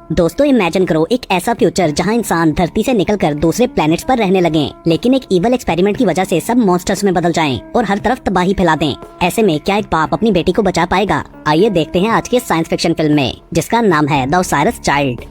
दोस्तों इमेजिन करो एक ऐसा फ्यूचर जहां इंसान धरती से निकलकर दूसरे प्लैनेट्स पर रहने लगे, लेकिन एक इवल एक्सपेरिमेंट की वजह से सब मॉन्स्टर्स में बदल जाएं और हर तरफ तबाही फैला दें। ऐसे में क्या एक बाप अपनी बेटी को बचा पाएगा? आइए देखते हैं आज की साइंस फिक्शन फिल्म में, जिसका नाम है द ओसायरस चाइल्ड।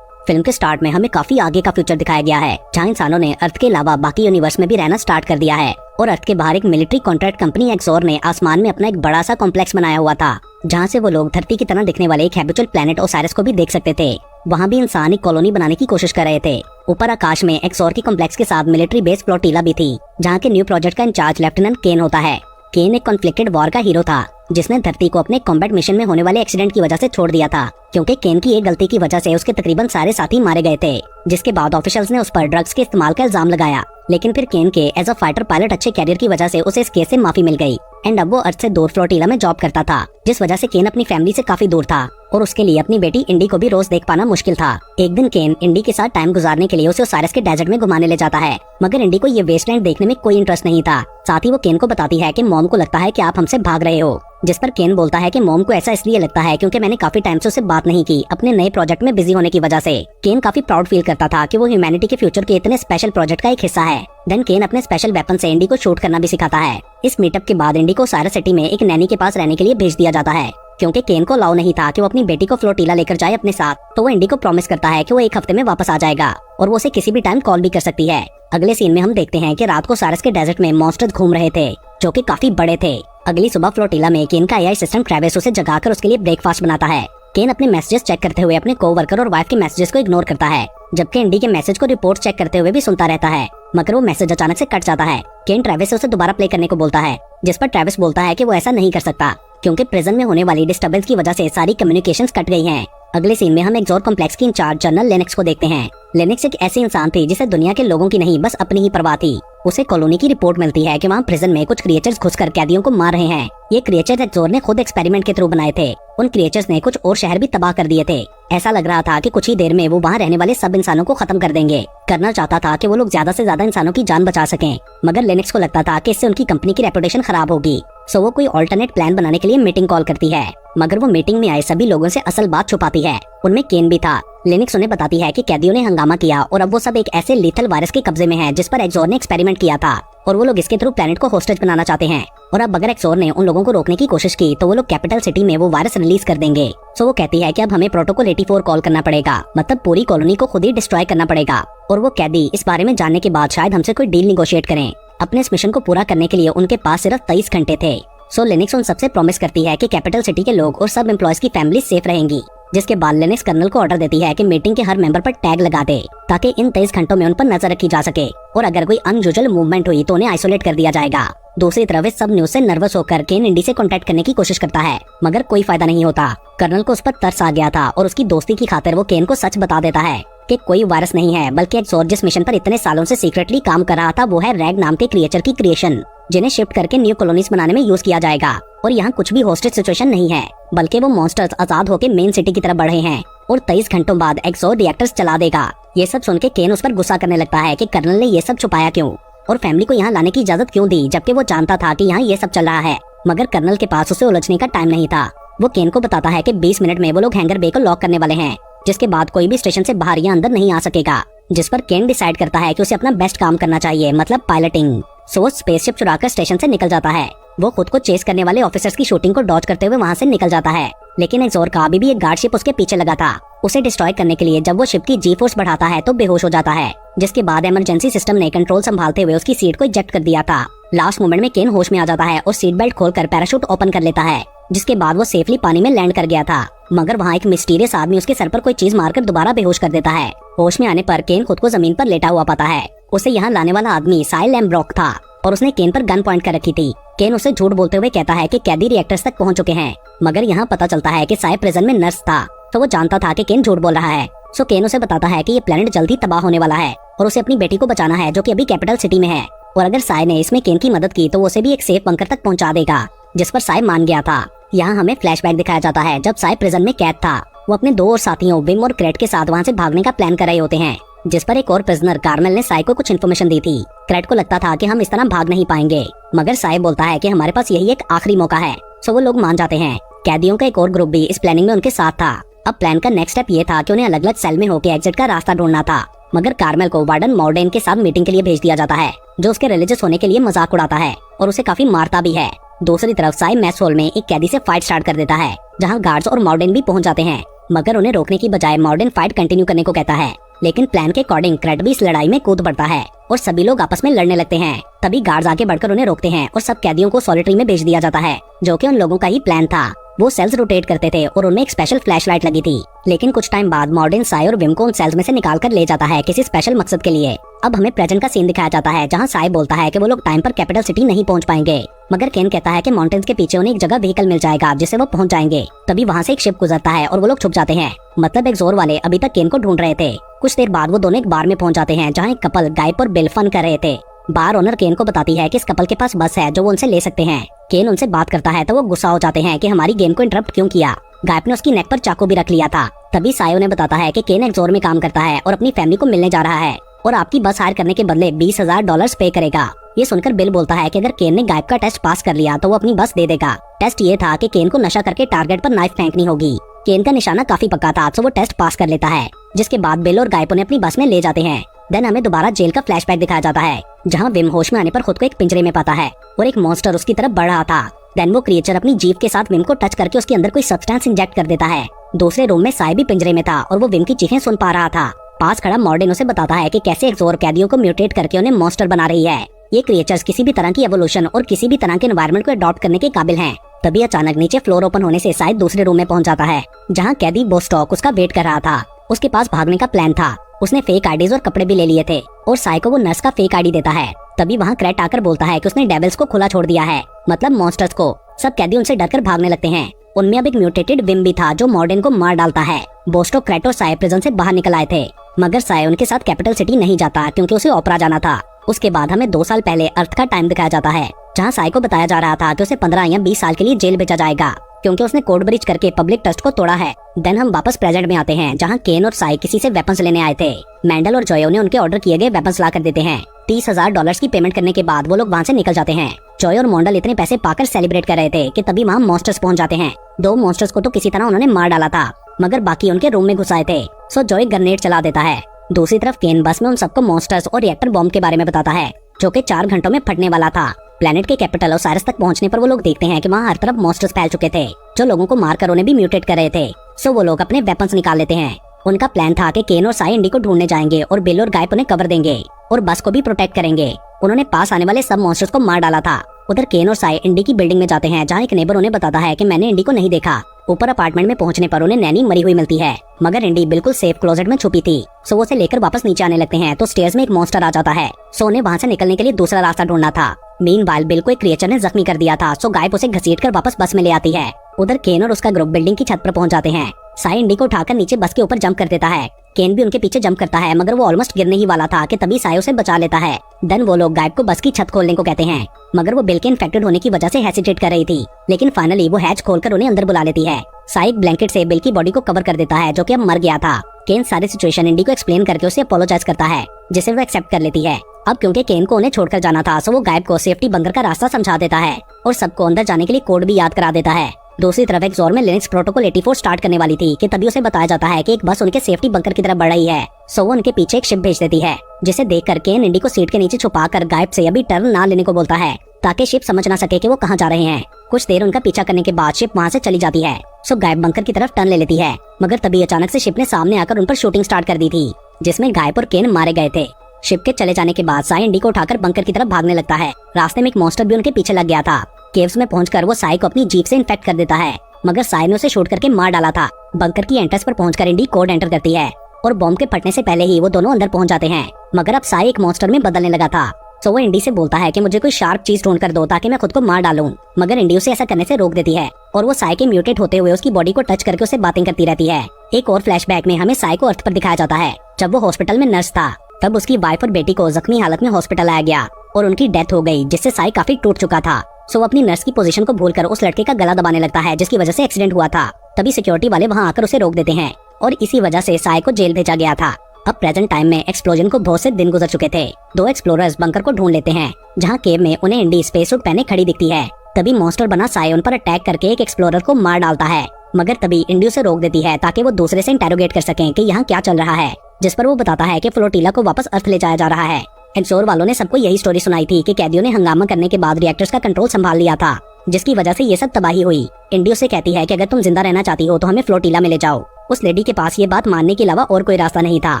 फिल्म के स्टार्ट में हमें काफी आगे का फ्यूचर दिखाया गया है, जहां इंसानों ने अर्थ के अलावा बाकी यूनिवर्स में भी रहना स्टार्ट कर दिया है और अर्थ के बाहर एक मिलिट्री कॉन्ट्रैक्ट कंपनी एक्सोर ने आसमान में अपना एक बड़ा सा कॉम्प्लेक्स बनाया हुआ था, जहां से वो लोग धरती की तरह दिखने वाले एक हैबिचुअल प्लेनेट ओसायरस को भी देख सकते थे। वहाँ भी इंसान एक कॉलोनी बनाने की कोशिश कर रहे थे। ऊपर आकाश में एक्सोर की कॉम्प्लेक्स के साथ मिलिट्री बेस फ्लोटीला भी थी, जहाँ के न्यू प्रोजेक्ट का इंचार्ज लेफ्टिनेंट केन होता है। केन एक कॉन्फ्लिक्टेड वॉर का हीरो था, जिसने धरती को अपने कॉम्बैट मिशन में होने वाले एक्सीडेंट की वजह से छोड़ दिया था, क्योंकि केन की एक गलती की वजह से उसके तकरीबन सारे साथी मारे गए थे। जिसके बाद ऑफिशियल्स ने उस पर ड्रग्स के इस्तेमाल का इल्जाम लगाया, लेकिन फिर केन के एज अ फाइटर पायलट अच्छे कैरियर की वजह से उसे इस केस से माफी मिल गई एंड अब वो अर्थ से दूर फ्लोटीला में जॉब करता था, जिस वजह से केन अपनी फैमिली से काफी दूर था और उसके लिए अपनी बेटी इंडी को भी रोज देख पाना मुश्किल था। एक दिन केन इंडी के साथ टाइम गुजारने के लिए उसे ओसायरस के डेजर्ट में घुमाने ले जाता है, मगर इंडी को ये वेस्टलैंड देखने में कोई इंटरेस्ट नहीं था। साथ ही वो केन को बताती है कि मॉम को लगता है कि आप हमसे भाग रहे हो, जिस पर केन बोलता है कि मॉम को ऐसा इसलिए लगता है क्योंकि मैंने काफी टाइम से उससे बात नहीं की अपने नए प्रोजेक्ट में बिजी होने की वजह से। केन काफी प्राउड फील करता था कि वो ह्यूमैनिटी के फ्यूचर के इतने स्पेशल प्रोजेक्ट का एक हिस्सा है। देन केन अपने स्पेशल वेपन से इंडी को शूट करना भी सिखाता है। इस मीटअप के बाद इंडी को ओसायरस सिटी में एक नैनी के पास रहने के लिए भेज दिया जाता है, क्योंकि केन को अलाउ नहीं था कि वो अपनी बेटी को फ्लोटीला लेकर जाए अपने साथ। तो वो इंडी को प्रॉमिस करता है कि वो एक हफ्ते में वापस आ जाएगा और वो उसे किसी भी टाइम कॉल भी कर सकती है। अगले सीन में हम देखते हैं कि रात को ओसायरस के डेजर्ट में मॉन्स्टर्स घूम रहे थे, जो कि काफी बड़े थे। अगली सुबह फ्लोटीला में केन का एआई सिस्टम ट्रेविस उसे जगाकर उसके लिए ब्रेकफास्ट बनाता है। केन अपने मैसेजेस चेक करते हुए अपने कोवर्कर और वाइफ के मैसेजेस को इग्नोर करता है, जबकि इंडी के मैसेज को रिपोर्ट चेक करते हुए भी सुनता रहता है, मगर वो मैसेज अचानक से कट जाता है। केन ट्रेविस से उसे दोबारा प्ले करने को बोलता है, जिस पर ट्रेविस बोलता है कि वो ऐसा नहीं कर सकता, क्योंकि प्रिजन में होने वाली डिस्टर्बेंस की वजह से सारी कम्युनिकेशंस कट गई हैं। अगले सीन में हम एक्सोर कॉम्प्लेक्स की इंचार्ज जनरल लेनेक्स को देखते हैं। लेनेक्स एक ऐसी इंसान थी जिसे दुनिया के लोगों की नहीं बस अपनी ही परवाह थी। उसे कॉलोनी की रिपोर्ट मिलती है कि वहाँ प्रिजन में कुछ क्रिएचर्स घुसकर कैदियों को मार रहे हैं। ये क्रिएचर्स एक्सोर ने खुद एक्सपेरिमेंट के थ्रू बनाए थे। उन क्रिएचर्स ने कुछ और शहर भी तबाह कर दिए थे। ऐसा लग रहा था कि कुछ ही देर में वो वहाँ रहने वाले सब इंसानों को खत्म कर देंगे। कर्नल चाहता था कि वो लोग ज्यादा से ज्यादा इंसानों की जान बचा सकें, मगर लेनेक्स को लगता था कि इससे उनकी कंपनी की रेपुटेशन खराब होगी। सो वो कोई ऑल्टरनेट प्लान बनाने के लिए मीटिंग कॉल करती है, मगर वो मीटिंग में आए सभी लोगों से असल बात छुपाती है। उनमें केन भी था। लेनेक्स उन्हें बताती है कि कैदियों ने हंगामा किया और अब वो सब एक ऐसे लीथल वायरस के कब्जे में है जिस पर एक्सोर ने एक्सपेरिमेंट किया था और वो लोग इसके थ्रू प्लेनेट को होस्टेज बनाना चाहते हैं। और अब अगर एक्सोर ने उन लोगों को रोकने की कोशिश की तो वो लोग कैपिटल सिटी में वो वायरस रिलीज कर देंगे। सो वो कहती है कि अब हमें प्रोटोकॉल 84 कॉल करना पड़ेगा, मतलब पूरी कॉलोनी को खुद ही डिस्ट्रॉय करना पड़ेगा। और वो कैदी इस बारे में जानने के बाद शायद हमसे कोई डील निगोशिएट करें। अपने इस मिशन को पूरा करने के लिए उनके पास सिर्फ 23 घंटे थे। सो लेनेक्स उन सबसे प्रॉमिस करती है कि कैपिटल सिटी के लोग और सब एम्प्लॉयज की फैमिली सेफ रहेंगी। जिसके बाद लेनेक्स कर्नल को ऑर्डर देती है कि मीटिंग के हर मेंबर पर टैग लगा दे, ताकि इन 23 घंटों में उन पर नजर रखी जा सके और अगर कोई अनयूजुअल मूवमेंट हुई तो उन्हें आइसोलेट कर दिया जाएगा। दूसरी तरफ इस सब न्यूज से नर्वस होकर केन इंडी से कांटेक्ट करने की कोशिश करता है, मगर कोई फायदा नहीं होता। कर्नल को उस पर तरस आ गया था और उसकी दोस्ती की खातिर वो केन को सच बता देता है कि कोई वायरस नहीं है, बल्कि एक्सोर जिस मिशन पर इतने सालों से सीक्रेटली काम कर रहा था वो है रैग नाम के क्रिएचर की क्रिएशन, जिन्हें शिफ्ट करके न्यू कॉलोनीज बनाने में यूज किया जाएगा। और यहाँ कुछ भी होस्टेज सिचुएशन नहीं है, बल्कि वो मॉन्स्टर्स आजाद होकर मेन सिटी की तरफ बढ़े हैं और 23 घंटों बाद एक्सोर रिएक्टर्स चला देगा। ये सब सुन के केन उस पर गुस्सा करने लगता है कि कर्नल ने ये सब छुपाया क्यों और फैमिली को यहाँ लाने की इजाजत क्यों दी, जबकि वो जानता था कि यहाँ ये सब चल रहा है। मगर कर्नल के पास उसे उलझने का टाइम नहीं था। वो केन को बताता है कि 20 मिनट में वो लोग हैंगर बे को लॉक करने वाले हैं, जिसके बाद कोई भी स्टेशन से बाहर या अंदर नहीं आ सकेगा। जिस पर केन डिसाइड करता है कि उसे अपना बेस्ट काम करना चाहिए, मतलब पायलटिंग। सो वो स्पेसशिप चुराकर स्टेशन से निकल जाता है। वो खुद को चेस करने वाले ऑफिसर्स की शूटिंग को डॉज करते हुए वहाँ से निकल जाता है, लेकिन एक्सोर का अभी भी एक गार्ड शिप उसके पीछे लगा था। उसे डिस्ट्रॉय करने के लिए जब वो शिप की जी फोर्स बढ़ाता है तो बेहोश हो जाता है, जिसके बाद इमरजेंसी सिस्टम ने कंट्रोल संभालते हुए उसकी सीट को इजेक्ट कर दिया था। लास्ट मोमेंट में केन होश में आ जाता है और सीट बेल्ट खोलकर पैराशूट ओपन कर लेता है, जिसके बाद वो सेफली पानी में लैंड कर गया था। मगर वहाँ एक मिस्टीरियस आदमी उसके सर पर कोई चीज मारकर दोबारा बेहोश कर देता है। होश में आने पर केन खुद को जमीन पर लेटा हुआ पाता है। उसे यहाँ लाने वाला आदमी साई लैम्ब्रॉक था और उसने केन पर गन पॉइंट कर रखी थी। केन उसे झूठ बोलते हुए कहता है कि कैदी रिएक्टर्स तक पहुंच चुके हैं, मगर यहाँ पता चलता है कि साई प्रिजन में नर्स था, तो वो जानता था कि केन झूठ बोल रहा है। सो केन उसे बताता है कि ये प्लेनेट जल्दी तबाह होने वाला है और उसे अपनी बेटी को बचाना है, जो कि अभी कैपिटल सिटी में है। और अगर साई ने इसमें केन की मदद की तो वो उसे भी एक सेफ बंकर तक पहुंचा देगा, जिस पर साई मान गया था। यहाँ हमें फ्लैशबैक दिखाया जाता है जब साई प्रिजन में कैद था। वो अपने 2 और साथियों विम और क्रेट के साथ वहाँ से भागने का प्लान कर रहे होते हैं, जिस पर एक और प्रिजनर कार्मेल ने साई को कुछ इन्फॉर्मेशन दी थी। क्रेट को लगता था कि हम इस तरह भाग नहीं पाएंगे, मगर साई बोलता है कि हमारे पास यही एक आखिरी मौका है। सो वो लोग मान जाते हैं। कैदियों का एक और ग्रुप भी इस प्लानिंग में उनके साथ था। अब प्लान का नेक्स्ट स्टेप ये था कि उन्हें अलग अलग सेल में होकर एग्जिट का रास्ता ढूंढना था। मगर कार्मेल को वार्डन मॉर्डेन के साथ मीटिंग के लिए भेज दिया जाता है, जो उसके रिलीजियस होने के लिए मजाक उड़ाता है और उसे काफी मारता भी है। दूसरी तरफ साई मैस हॉल में एक कैदी से फाइट स्टार्ट कर देता है, जहाँ गार्ड्स और मॉर्डेन भी पहुंच जाते हैं। मगर उन्हें रोकने की बजाय मॉर्डेन फाइट कंटिन्यू करने को कहता है। लेकिन प्लान के अकॉर्डिंग क्रेड भी इस लड़ाई में कूद पड़ता है और सभी लोग आपस में लड़ने लगते हैं। तभी गार्ड्स आगे बढ़कर उन्हें रोकते हैं और सब कैदियों को सॉलिटरी में भेज दिया जाता है, जो कि उन लोगों का ही प्लान था। वो सेल्स रोटेट करते थे और उनमें एक स्पेशल फ्लैशलाइट लगी थी। लेकिन कुछ टाइम बाद मॉर्डेन साई और विम को उन सेल्स में से निकाल कर ले जाता है किसी स्पेशल मकसद के लिए। अब हमें प्रेजेंट का सीन दिखाया जाता है, जहाँ साई बोलता है कि वो लोग टाइम पर कैपिटल सिटी नहीं पहुँच पाएंगे। मगर केन कहता है कि माउंटेन्स के पीछे उन्हें एक जगह व्हीकल मिल जाएगा जिससे वो पहुंच जाएंगे। तभी वहाँ से एक शिप गुजरता है और वो लोग छुप जाते हैं। मतलब एक जोर वाले अभी तक केन को ढूंढ रहे थे। कुछ देर बाद वो दोनों एक बार में पहुंच जाते हैं, जहाँ एक कपल गायब और बिल फन कर रहे थे। बार ओनर केन को बताती है कि इस कपल के पास बस है जो वो उनसे ले सकते हैं। केन उनसे बात करता है तो वो गुस्सा हो जाते हैं कि हमारी गेम को इंटरप्ट क्यों किया। गायब ने उसकी नेक पर चाकू भी रख लिया था। तभी साई उन्हें बताता है कि केन एक जोर में काम करता है और अपनी फैमिली को मिलने जा रहा है और आपकी बस हायर करने के बदले $20,000 पे करेगा। ये सुनकर बिल बोलता है कि अगर केन ने गायब का टेस्ट पास कर लिया तो वो अपनी बस दे देगा। टेस्ट ये था कि केन को नशा करके टारगेट पर नाइफ फेंकनी होगी। केन का निशाना काफी पक्का था, तो वो टेस्ट पास कर लेता है, जिसके बाद बिल और गायब उन्हें अपनी बस में ले जाते हैं। देन हमें दोबारा जेल का फ्लैशबैक दिखाया जाता है, जहाँ विम होश में आने पर खुद को एक पिंजरे में पाता है और एक मॉन्स्टर उसकी तरफ बढ़ रहा था। देन वो क्रिएचर अपनी जीभ के साथ विम को टच करके उसके अंदर कोई सब्सटेंस इंजेक्ट कर देता है। दूसरे रूम में साई भी पिंजरे में था और वो विम की चीखें सुन पा रहा था। पास खड़ा मॉर्डेन उसे बताता है कि कैसे एक्सोर कैदियों को म्यूटेट करके उन्हें मॉन्स्टर बना रही है। ये क्रिएचर्स किसी भी तरह की एवोल्यूशन और किसी भी तरह के एनवायरनमेंट को अडॉप्ट करने के काबिल हैं। तभी अचानक नीचे फ्लोर ओपन होने से साई दूसरे रूम में पहुंच जाता है, जहाँ कैदी बोस्टॉक उसका वेट कर रहा था। उसके पास भागने का प्लान था। उसने फेक आईडीज और कपड़े भी ले लिए थे और साई को वो नर्स का फेक आईडी देता है। तभी वहाँ क्रेट आकर बोलता है कि उसने डेविल्स को खुला छोड़ दिया है, मतलब मॉन्स्टर्स को। सब कैदी उनसे डरकर भागने लगते हैं। उनमें अब एक म्यूटेटेड विम भी था जो मॉर्डेन को मार डालता है। बोस्टो, क्रेट और साई प्रिजन से बाहर निकल आए थे, मगर साई उनके साथ कैपिटल सिटी नहीं जाता क्योंकि उसे ओपरा जाना था। उसके बाद हमें 2 साल पहले अर्थ का टाइम दिखाया जाता है, जहाँ साई को बताया जा रहा था कि उसे 15 या 20 साल के लिए जेल भेजा जाएगा क्योंकि उसने कोड ब्रीच करके पब्लिक ट्रस्ट को तोड़ा है। देन हम वापस प्रेजेंट में आते हैं, जहाँ केन और साई किसी से वेपन्स लेने आए थे। मैंडल और जॉय उन्हें उनके ऑर्डर किए गए वेपन्स ला कर देते हैं। $30,000 की पेमेंट करने के बाद वो लोग वहाँ से निकल जाते हैं। जॉय और मोंडल इतने पैसे पाकर सेलिब्रेट कर रहे थे कि तभी वहाँ मॉन्स्टर्स पहुंच जाते हैं। 2 मॉन्स्टर्स को तो किसी तरह उन्होंने मार डाला था, मगर बाकी उनके रूम में घुस आए थे। सो जॉय ग्रेनेड चला देता है। दूसरी तरफ केन बस में उन सबको मॉन्स्टर्स और रिएक्टर बॉम्ब के बारे में बताता है, जो कि 4 घंटों में फटने वाला था। प्लेनेट के कैपिटल ओसाइरस तक पहुंचने पर वो लोग देखते हैं कि वहाँ हर तरफ मॉन्स्टर्स फैल चुके थे, जो लोगों को मारकर उन्हें भी म्यूटेट कर रहे थे। सो वो लोग अपने वेपन्स निकाल लेते हैं। उनका प्लान था कि केन और साई इंडी को ढूंढने जाएंगे और बिल और गायब उन्हें कवर देंगे और बस को भी प्रोटेक्ट करेंगे। उन्होंने पास आने वाले सब मॉन्स्टर्स को मार डाला था। उधर केन और साई इंडी की बिल्डिंग में जाते हैं, जहाँ एक नेबर उन्हें बताता है कि मैंने इंडी को नहीं देखा। ऊपर अपार्टमेंट में पहुंचने पर उन्हें नैनी मरी हुई मिलती है, मगर इंडी बिल्कुल सेफ क्लोजेट में छुपी थी। सो वो उसे लेकर वापस नीचे आने लगते हैं तो स्टेयर्स में एक मॉन्स्टर आ जाता है। सो उन्हें वहाँ से निकलने के लिए दूसरा रास्ता ढूंढना था। मीनवाइल बिल को एक क्रिएचर ने जख्मी कर दिया था, सो गायब उसे घसीटकर वापस बस में ले आती है। उधर केन और उसका ग्रुप बिल्डिंग की छत पर पहुंच जाते हैं। साई इंडी को उठाकर नीचे बस के ऊपर जंप कर देता है। केन भी उनके पीछे जंप करता है, मगर वो ऑलमोस्ट गिरने ही वाला था कि तभी साई उसे बचा लेता है। देन वो लोग गायब को बस की छत खोलने को कहते हैं, मगर वो बिल के इन्फेक्टेड होने की वजह से हेसिटेट कर रही थी। लेकिन फाइनली वो हैच खोलकर उन्हें अंदर बुला लेती है। साई एक ब्लैंकेट से बिल की बॉडी को कवर कर देता है, जो कि अब मर गया था। केन सारी सिचुएशन इंडी को एक्सप्लेन करके उसे अपोलोजाइज करता है, जिसे वो एक्सेप्ट कर लेती है। अब क्योंकि केन को उन्हें छोड़कर जाना था, सो वो गायब को सेफ्टी बंकर का रास्ता समझा देता है और सबको अंदर जाने के लिए कोड भी याद करा देता है। दूसरी तरफ एक जोर में लिनक्स प्रोटोकॉल 84 स्टार्ट करने वाली थी कि तभी उसे बताया जाता है कि एक बस उनके सेफ्टी बंकर की तरफ बढ़ रही है। सो वो उनके पीछे एक शिप भेज देती है, जिसे देखकर केन इंडी को सीट के नीचे छुपाकर गायब से अभी टर्न ना लेने को बोलता है, ताकि शिप समझ ना सके कि वो कहाँ जा रहे हैं। कुछ देर उनका पीछा करने के बाद शिप वहाँ से चली जाती है। सो गायब बंकर की तरफ टर्न ले लेती है, मगर तभी अचानक से शिप ने सामने आकर उन पर शूटिंग स्टार्ट कर दी थी, जिसमें गायब और केन मारे गए थे। शिप के चले जाने के बाद साई इंडी को उठाकर बंकर की तरफ भागने लगता है। रास्ते में एक मॉन्स्टर भी उनके पीछे लग गया था। केव्स में पहुंचकर वो साई को अपनी जीप से इन्फेक्ट कर देता है, मगर साई ने उसे शूट करके मार डाला था। बंकर की एंट्रेंस पर पहुंचकर इंडी कोड एंटर करती है और बॉम्ब के फटने से पहले ही वो दोनों अंदर पहुंच जाते हैं। मगर अब साई एक मॉन्स्टर में बदलने लगा था। सो वो इंडी से बोलता है कि मुझे कोई शार्प चीज ढूंढ कर दो ताकि मैं खुद को मार डालूं, मगर इंडी उसे ऐसा करने से रोक देती है और वो साई के म्यूटेट होते हुए उसकी बॉडी को टच करके उससे बातें करती रहती है। एक और फ्लैशबैक में हमें साई को अर्थ पर दिखाया जाता है, जब वो हॉस्पिटल में नर्स था। तब उसकी वाइफ और बेटी को जख्मी हालत में हॉस्पिटल लाया गया और उनकी डेथ हो गई, जिससे साई काफी टूट चुका था। सो वो अपनी नर्स की पोजीशन को भूलकर उस लड़के का गला दबाने लगता है, जिसकी वजह से एक्सीडेंट हुआ था। तभी सिक्योरिटी वाले वहाँ आकर उसे रोक देते हैं और इसी वजह से साई को जेल भेजा गया था। अब प्रेजेंट टाइम में एक्सप्लोजन को बहुत से दिन गुजर चुके थे। 2 एक्सप्लोरर्स बंकर को ढूंढ लेते हैं, जहाँ केव में उन्हें इंडी स्पेस सूट पहने खड़ी दिखती है। तभी मॉन्स्टर बना साई उन पर अटैक करके एक एक्सप्लोरर को मार डालता है मगर तभी इंडी उसे रोक देती है ताकि वो दूसरे से इंटेरोगेट कर सकें कि यहाँ क्या चल रहा है, जिस पर वो बताता है कि फ्लोटिला को वापस अर्थ ले जाया जा रहा है। एक्सोर वालों ने सबको यही स्टोरी सुनाई थी कि कैदियों ने हंगामा करने के बाद रिएक्टर्स का कंट्रोल संभाल लिया था, जिसकी वजह से ये सब तबाही हुई। इंडी उसे कहती है कि अगर तुम जिंदा रहना चाहती हो तो हमें फ्लोटिला में ले जाओ। उस लेडी के पास ये बात मानने के अलावा और कोई रास्ता नहीं था,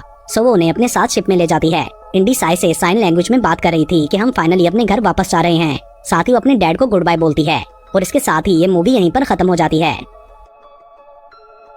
सो वो उन्हें अपने साथ शिप में ले जाती है। इंडी साई से साइन लैंग्वेज में बात कर रही थी कि हम फाइनली अपने घर वापस जा रहे हैं। साथ ही वो अपने डैड को गुड बाय बोलती है और इसके साथ ही ये मूवी यहीं पर खत्म हो जाती है।